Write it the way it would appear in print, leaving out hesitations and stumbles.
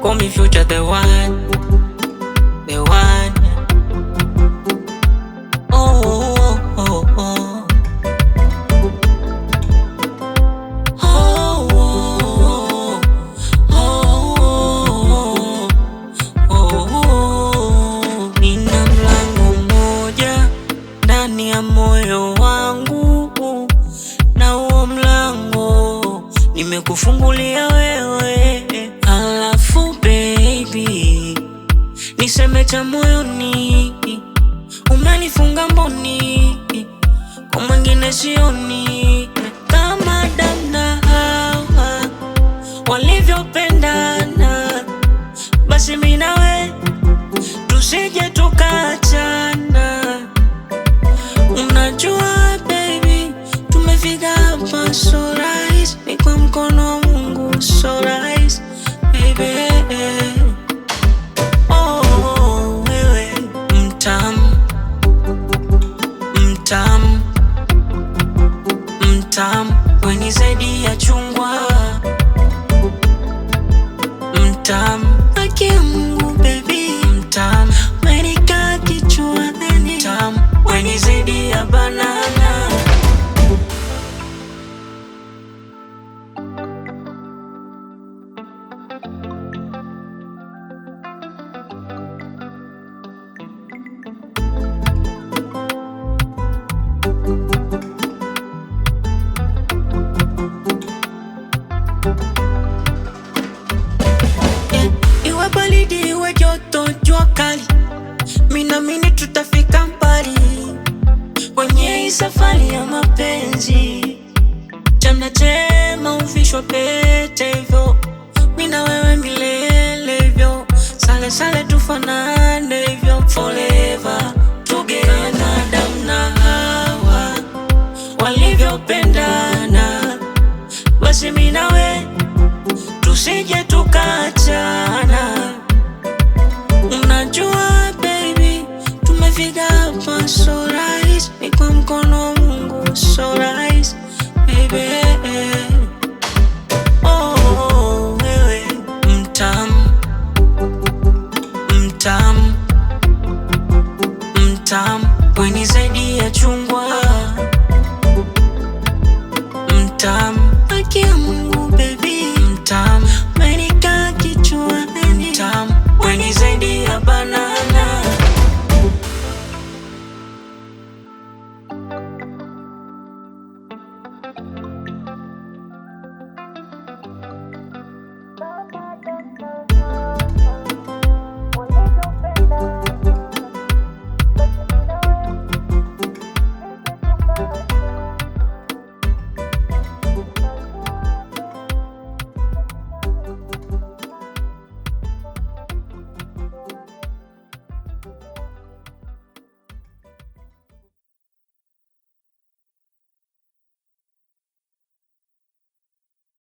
Call me future the one, the one. Oh, oh, oh, oh. Oh, oh, oh, oh. Nina mlango mmoja ndani ya moyo wangu, na huo mlango nimekufungulia wewe. Alafu baby, niseme cha moyoni, umenifunga mboni, kwa mwingine sioni. Kama Adamu na Hawa walivyopendana, basi mimi nawe tusije tukaachana. Unajua baby, tumefika hapa so rahisi, ni kwa mkono wa Mungu so rahisi baby. Oh, wewe mtamu, mtamu, mtamu, wewe ni zaidi ya chungwa. Mtamu, haki ya Mungu baby. Mtamu, umenikaa kichwani. Mtamu, wewe ni zaidi ya banana. Iwe baridi iwe joto, jua kali, mimi naamini tutafika mbali kwenye hii safari ya mapenzi. Chanda chema uvishwa pete hivyo, mimi na wewe milele hivyo. Sale sale tufanane hivyo, forever together. Adamu na Hawa walivyopendana, basi mimi na wewe tusije tukaachana. Unajua baby, tumefika hapa so rahisi, ni kwa mkono wa Mungu so rahisi baby. Oh, wewe mtamu, mtamu, mtamu, wewe ni zaidi ya chungwa.